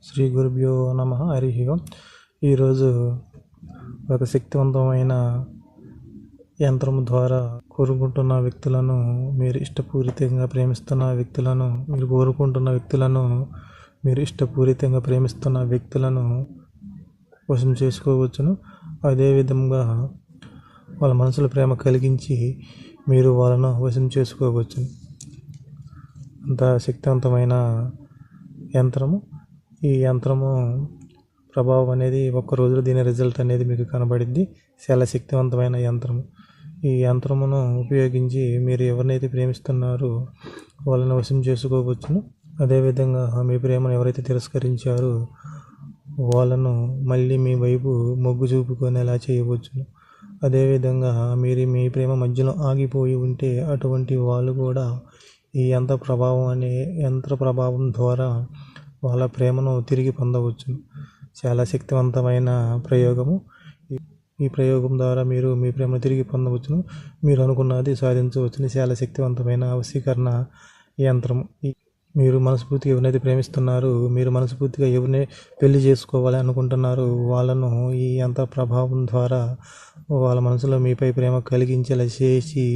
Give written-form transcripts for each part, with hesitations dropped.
శ్రీ గురుభ్యో నమః. హరి ఓం. ఈరోజు ఒక శక్తివంతమైన యంత్రం ద్వారా కోరుకుంటున్న వ్యక్తులను, మీరు ఇష్టపూరితంగా ప్రేమిస్తున్న వ్యక్తులను, మీరు కోరుకుంటున్న వ్యక్తులను, మీరు ఇష్టపూరితంగా ప్రేమిస్తున్న వ్యక్తులను వశం చేసుకోవచ్చును. అదేవిధంగా వాళ్ళ మనసులో ప్రేమ కలిగించి మీరు వాళ్ళను వశం చేసుకోవచ్చును. అంత శక్తివంతమైన యంత్రము. ఈ యంత్రము ప్రభావం అనేది ఒక్క రోజులో దీని రిజల్ట్ అనేది మీకు కనబడింది. చాలా శక్తివంతమైన యంత్రము. ఈ యంత్రమును ఉపయోగించి మీరు ఎవరినైతే ప్రేమిస్తున్నారో వాళ్ళని వశం చేసుకోవచ్చును. అదేవిధంగా మీ ప్రేమను ఎవరైతే తిరస్కరించారో వాళ్ళను మళ్ళీ మీ వైపు మొగ్గు చూపుకునేలా చేయవచ్చును. అదేవిధంగా మీరు మీ ప్రేమ మధ్యలో ఆగిపోయి ఉంటే అటువంటి వాళ్ళు కూడా ఈ యంత్ర ప్రభావం ద్వారా వాళ్ళ ప్రేమను తిరిగి పొందవచ్చును. చాలా శక్తివంతమైన ప్రయోగము. ఈ ప్రయోగం ద్వారా మీరు మీ ప్రేమను తిరిగి పొందవచ్చును. మీరు అనుకున్నది సాధించవచ్చును. చాలా శక్తివంతమైన వశీకరణ యంత్రము. మీరు మనస్ఫూర్తిగా ఎవరినైతే ప్రేమిస్తున్నారో, మీరు మనస్ఫూర్తిగా ఎవరిని పెళ్లి చేసుకోవాలి అనుకుంటున్నారో వాళ్ళను ఈ యంత్ర ప్రభావం ద్వారా వాళ్ళ మనసులో మీపై ప్రేమ కలిగించేలా చేసి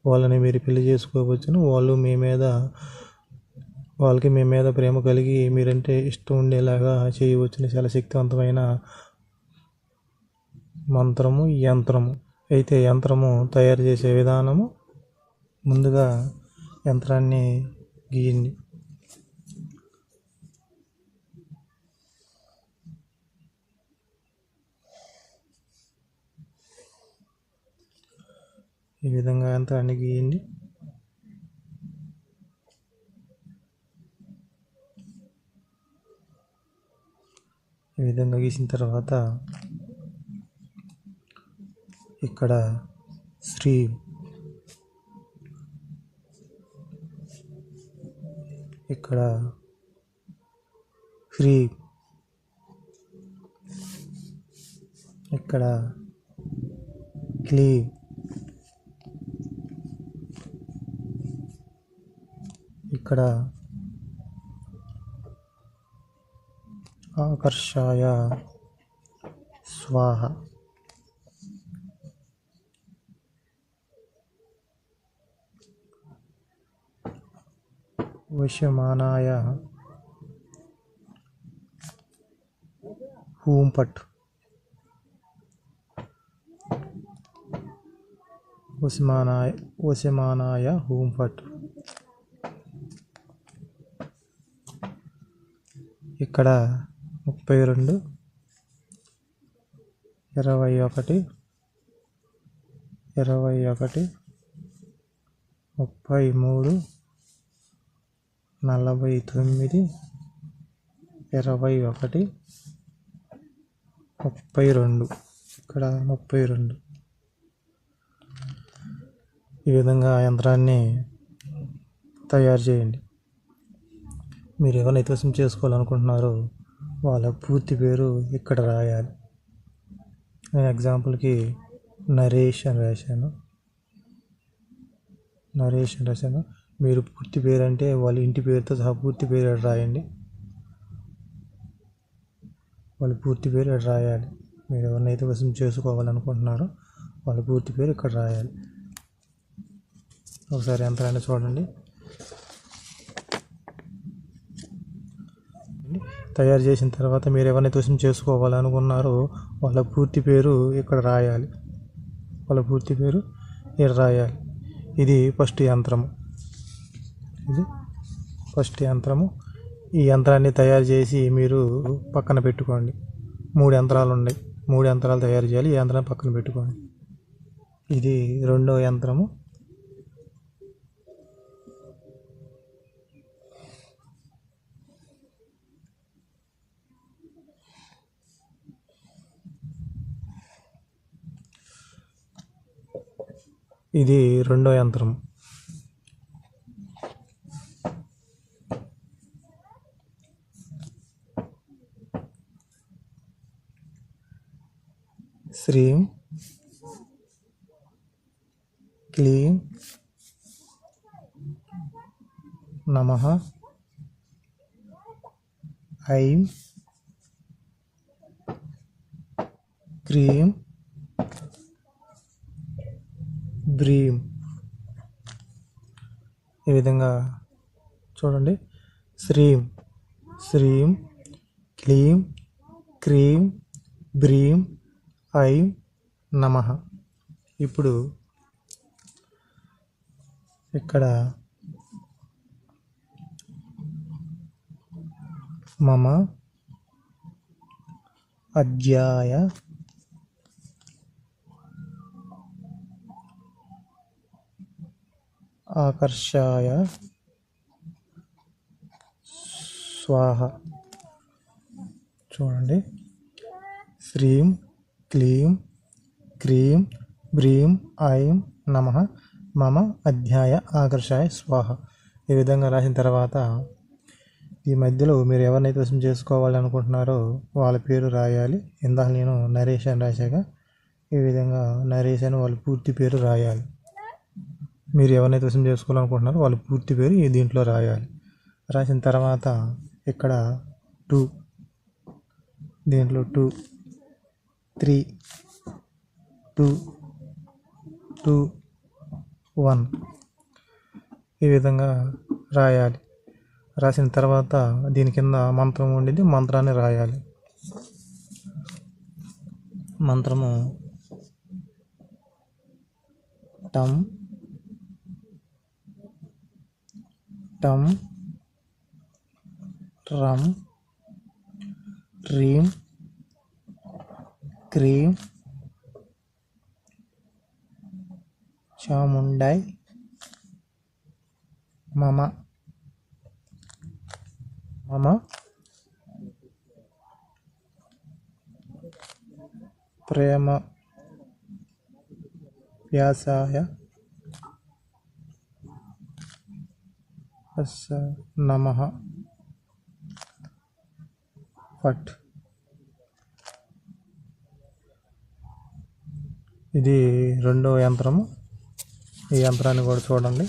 వాళ్ళని మీరు పెళ్లి చేసుకోవచ్చును. వాళ్ళకి మీ మీద ప్రేమ కలిగి మీరంటే ఇష్టం ఉండేలాగా చేయవచ్చును. చాలా శక్తివంతమైన మంత్రము, యంత్రము. అయితే యంత్రము తయారు చేసే విధానము, ముందుగా యంత్రాన్ని గీయండి. ఈ విధంగా యంత్రాన్ని గీయండి. ఈ విధంగా గీసిన తర్వాత ఇక్కడ శ్రీ, ఇక్కడ హ్రీ, ఇక్కడ క్లీ, ఇక్కడ ఆకర్షాయ స్వాహ, వశ్యమానాయ హూం పట్, వశమానాయ హూం పట్. ఇక్కడ 32, 21, 21, 33, 49, 21, 32. ఇక్కడ 32. ఈ విధంగా యంత్రాన్ని తయారు చేయండి. మీరు ఎవరినైతే వశం చేసుకోవాలనుకుంటున్నారో వాళ్ళ పూర్తి పేరు ఇక్కడ రాయాలి. నేను ఎగ్జాంపుల్కి నరేష్ అని రాశాను. మీరు పూర్తి పేరు అంటే వాళ్ళ ఇంటి పేరుతో సహా పూర్తి పేరు రాయండి. వాళ్ళ పూర్తి పేరు రాయాలి. మీరు ఎవరినైతే వశం చేసుకోవాలనుకుంటున్నారో వాళ్ళ పూర్తి పేరు ఇక్కడ రాయాలి. ఒకసారి యంత్రాన్ని చూడండి. తయారు చేసిన తర్వాత మీరు ఎవరినైతే వశం చేసుకోవాలనుకున్నారో వాళ్ళ పూర్తి పేరు ఇక్కడ రాయాలి. ఇది ఫస్ట్ యంత్రము. ఈ యంత్రాన్ని తయారు చేసి మీరు పక్కన పెట్టుకోండి. 3 యంత్రాలు ఉన్నాయి. 3 యంత్రాలు తయారు చేయాలి. ఈ యంత్రాన్ని పక్కన పెట్టుకోండి. ఇది రెండో యంత్రము. ఇది రెండో యంత్రం. శ్రీం క్లీం నమః ఐం క్రీం బ్రీం. ఈ విధంగా చూడండి. శ్రీం శ్రీం క్లీం క్రీం బ్రీం ఐం నమః. ఇప్పుడు ఇక్కడ మమ అధ్యాయ ఆకర్షాయ స్వాహ. చూడండి. శ్రీం క్లీం క్రీం బ్రీం ఐం నమః మమ అధ్యాయ ఆకర్షాయ స్వాహ. ఈ విధంగా రాసిన తర్వాత ఈ మధ్యలో మీరు ఎవరినైతే వశం చేసుకోవాలి అనుకుంటున్నారో వాళ్ళ పేరు రాయాలి. ఇందాక నేను నరేష్ అని రాశాక ఈ విధంగా నరేష్ అని వాళ్ళ పూర్తి పేరు రాయాలి. మీరు ఎవరినైతే వశం చేసుకోవాలనుకుంటున్నారో వాళ్ళ పూర్తి పేరు ఈ దీంట్లో రాయాలి. రాసిన తర్వాత ఇక్కడ 2, దీంట్లో 2, 3, 2, 2, 1 ఈ విధంగా రాయాలి. రాసిన తర్వాత దీని కింద మంత్రం ఉండింది, మంత్రాన్ని రాయాలి. మంత్రము టం టం ట్రం ట్రీం క్రీం చాముండై మమ మమ ప్రేమ వ్యాసాయ నమః ఫట్. ఇది రెండో యంత్రము. ఈ యంత్రాన్ని కూడా చూడండి.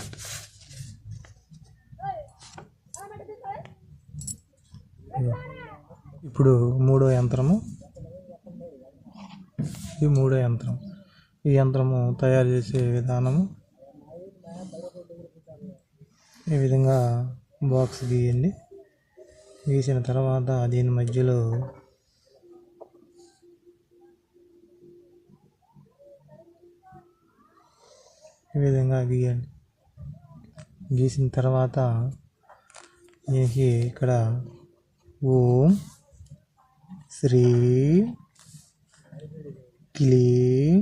ఇప్పుడు మూడో యంత్రము. ఈ మూడో యంత్రం. ఈ యంత్రము తయారు చేసే విధానము ఈ విధంగా బాక్స్ గీయండి. గీసిన తర్వాత దీని మధ్యలో ఈ విధంగా గీయండి. గీసిన తర్వాత దీనికి ఇక్కడ ఓం శ్రీ క్లీం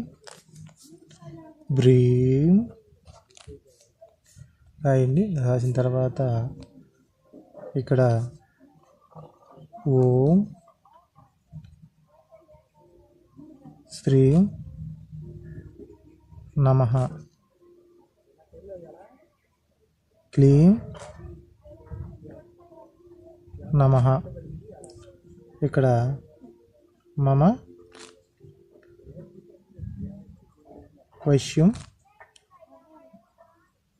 బ్రీం రాయండి. రాసిన తర్వాత ఇక్కడ ఓం శ్రీం నమః క్లీం నమః. ఇక్కడ మమ వశ్యం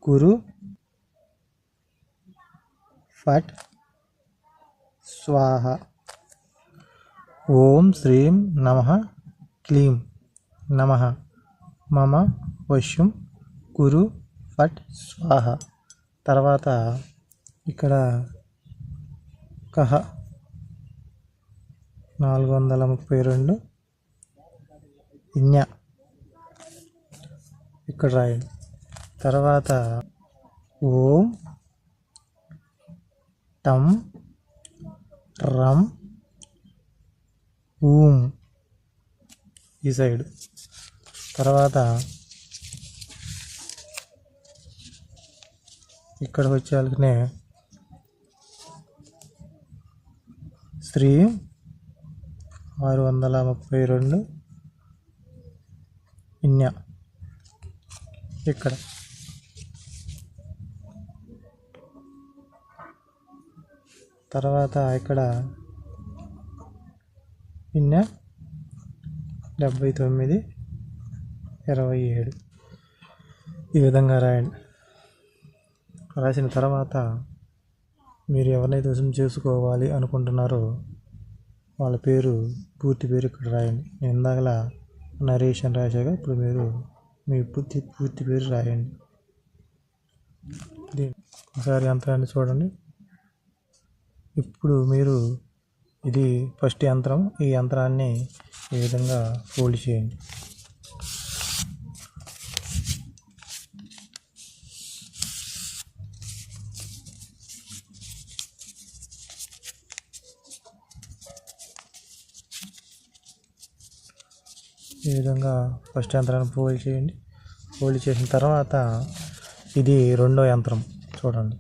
కురు ఫట్ స్వాహ. ఓం శ్రీం నమః క్లీం నమః మమ వశ్యం కురు ఫట్ స్వాహ. తర్వాత ఇక్కడ కహ 432 ఇన్య ఇక్కడ రాయండి. తర్వాత ఓం టం రమ్ ఊం ఈ సైడ్. తర్వాత ఇక్కడికి వచ్చేయాలనే శ్రీ 632 ఇన్య ఇక్కడ. తర్వాత ఇక్కడ ఇన్య 79 27 ఈ విధంగా రాయండి. రాసిన తర్వాత మీరు ఎవరినైతే వశం చేసుకోవాలి అనుకుంటున్నారో వాళ్ళ పేరు పూర్తి పేరు ఇక్కడ రాయండి. నేను ఇందాకలా నరేష్ అని రాశాక ఇప్పుడు మీరు మీ పూర్తి పేరు రాయండి. ఒకసారి యంత్రాన్ని చూడండి. ఇప్పుడు మీరు ఇది ఫస్ట్ యంత్రం. ఈ యంత్రాన్ని ఈ విధంగా ఫోల్డ్ చేయండి. ఈ విధంగా ఫస్ట్ యంత్రాన్ని ఫోల్డ్ చేయండి. ఫోల్డ్ చేసిన తర్వాత ఇది రెండో యంత్రం చూడండి.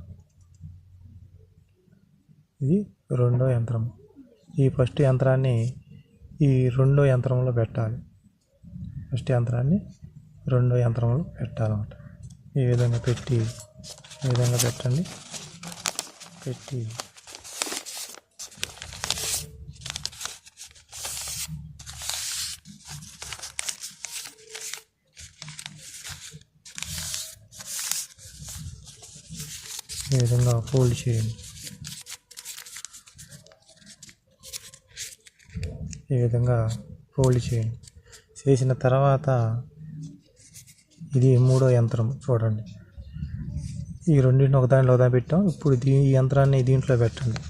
ఇది రెండో యంత్రం. ఈ ఫస్ట్ యంత్రాన్ని ఈ రెండో యంత్రంలో పెట్టాలి. ఫస్ట్ యంత్రాన్ని రెండో యంత్రంలో పెట్టాలన్నమాట. ఈ విధంగా పెట్టి ఈ విధంగా పెట్టండి. పెట్టి ఈ విధంగా ఫోల్డ్ చేయండి. ఈ విధంగా ఫోల్డ్ చేయండి. చేసిన తర్వాత ఇది మూడో యంత్రం చూడండి. ఈ రెండింటిని ఒకదానిలో పెట్టాం. ఇప్పుడు ఈ యంత్రాన్ని దీంట్లో పెట్టండి.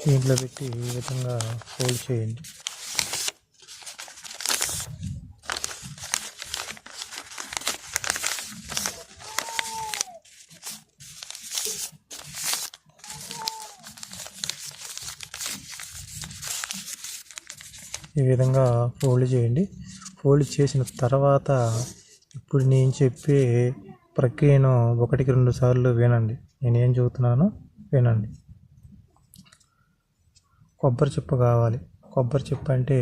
దీంట్లో పెట్టి ఈ విధంగా ఫోల్డ్ చేయండి. ఈ విధంగా ఫోల్డ్ చేయండి. ఫోల్డ్ చేసిన తర్వాత ఇప్పుడు నేను చెప్పే ప్రక్రియను 1-2 సార్లు వినండి. నేనేం చెబుతున్నానో వినండి. కొబ్బరి చిప్ప కావాలి. కొబ్బరి చిప్ప అంటే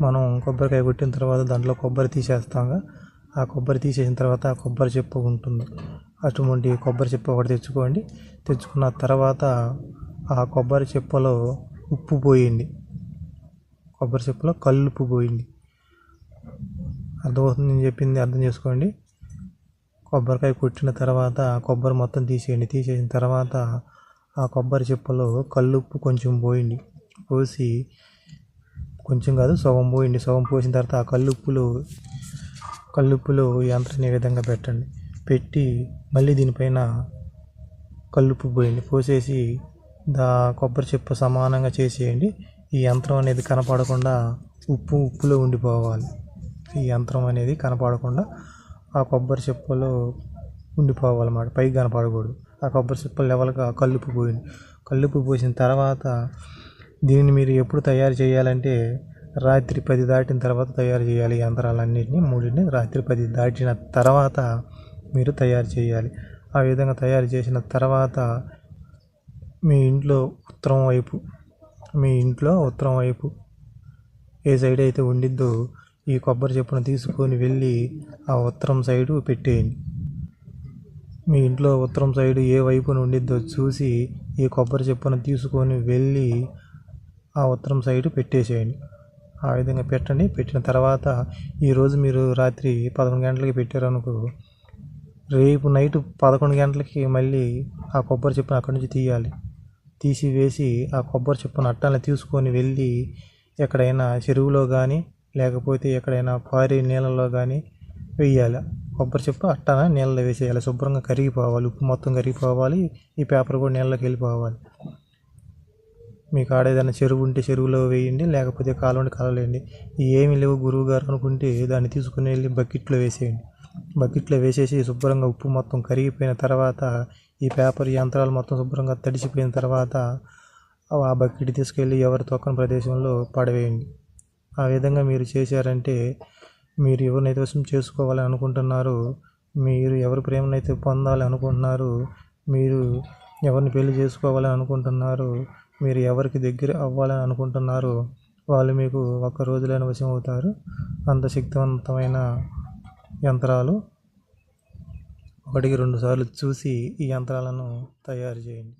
మనం కొబ్బరికాయ కొట్టిన తర్వాత దాంట్లో కొబ్బరి తీసేస్తాంగా. ఆ కొబ్బరి తీసేసిన తర్వాత ఆ కొబ్బరి చిప్ప ఉంటుంది. అటువంటి కొబ్బరి చిప్ప ఒకటి తెచ్చుకోండి. తెచ్చుకున్న తర్వాత ఆ కొబ్బరి చిప్పలో ఉప్పు పోయండి. కొబ్బరి చిప్పలో కల్లుప్పు పోయింది. అర్థమవుతుంది నేను చెప్పింది, అర్థం చేసుకోండి. కొబ్బరికాయ కొట్టిన తర్వాత కొబ్బరి మొత్తం తీసేయండి. తీసేసిన తర్వాత ఆ కొబ్బరి చిప్పలో కల్లుప్పు కొంచెం పోయండి. పోసి కొంచెం కాదు సగం పోయండి. సగం పోసిన తర్వాత ఆ కల్లుప్పులో యంత్రాన్ని ఈ విధంగా పెట్టండి. పెట్టి మళ్ళీ దీనిపైన కల్లుప్పు పోయండి. పోసేసి కొబ్బరి చిప్ప సమానంగా చేసేయండి. ఈ యంత్రం అనేది కనపడకుండా ఉప్పులో ఉండిపోవాలి. ఈ యంత్రం అనేది కనపడకుండా ఆ కొబ్బరి చిప్పలో ఉండిపోవాలన్నమాట. పైకి కనపడకూడదు. ఆ కొబ్బరి చిప్ప లెవెల్గా కల్లుప్పు పోయింది. కల్లుప్పు పోసిన తర్వాత దీన్ని మీరు ఎప్పుడు తయారు చేయాలంటే రాత్రి 10 దాటిన తర్వాత తయారు చేయాలి. ఈ యంత్రాలన్నింటినీ మూడింటిని రాత్రి 10 దాటిన తర్వాత మీరు తయారు చేయాలి. ఆ విధంగా తయారు చేసిన తర్వాత మీ ఇంట్లో ఉత్తరం వైపు ఏ సైడ్ అయితే ఉండిద్దో ఈ కొబ్బరి చిప్పను తీసుకొని వెళ్ళి ఆ ఉత్తరం సైడు పెట్టేయండి. మీ ఇంట్లో ఉత్తరం సైడు ఏ వైపున ఉండిద్దో చూసి ఈ కొబ్బరి చిప్పను తీసుకొని వెళ్ళి ఆ ఉత్తరం సైడు పెట్టేసేయండి. ఆ విధంగా పెట్టండి. పెట్టిన తర్వాత ఈరోజు మీరు రాత్రి 11 గంటలకి పెట్టారనుకో, రేపు నైట్ 11 గంటలకి మళ్ళీ ఆ కొబ్బరి చిప్పను అక్కడి నుంచి తీయాలి. తీసివేసి ఆ కొబ్బరి చిప్పను అట్టాలని తీసుకొని వెళ్ళి ఎక్కడైనా చెరువులో కానీ లేకపోతే ఎక్కడైనా పారే నీళ్ళలో కానీ వేయాలి. కొబ్బరి చిప్ప అట్టాన నీళ్ళలో వేసేయాలి. శుభ్రంగా కరిగిపోవాలి. ఉప్పు మొత్తం కరిగిపోవాలి. ఈ పేపర్ కూడా నీళ్ళలోకి వెళ్ళిపోవాలి. మీకు ఆడేదైనా చెరువు ఉంటే చెరువులో వేయండి, లేకపోతే కాలువ ఉంటే కాలువలో వేయండి. ఏమీ లేవు గురువు గారు అనుకుంటే దాన్ని తీసుకుని వెళ్ళి బకెట్లో వేసేయండి. బకెట్లో వేసేసి శుభ్రంగా ఉప్పు మొత్తం కరిగిపోయిన తర్వాత ఈ పేపర్ యంత్రాలు మొత్తం శుభ్రంగా తడిసిపోయిన తర్వాత ఆ బకెట్ తీసుకెళ్ళి ఎవరు తొక్కని ప్రదేశంలో పడవేయండి. ఆ విధంగా మీరు చేశారంటే మీరు ఎవరినైతే వశం చేసుకోవాలని అనుకుంటున్నారో, మీరు ఎవరి ప్రేమనైతే పొందాలి అనుకుంటున్నారు, మీరు ఎవరిని పెళ్లి చేసుకోవాలని అనుకుంటున్నారు, మీరు ఎవరికి దగ్గర అవ్వాలని అనుకుంటున్నారో వాళ్ళు మీకు ఒక్క రోజులోనే వశం అవుతారు. అంత శక్తివంతమైన యంత్రాలు. 1-2 సార్లు చూసి ఈ యంత్రాలను తయారు చేయండి.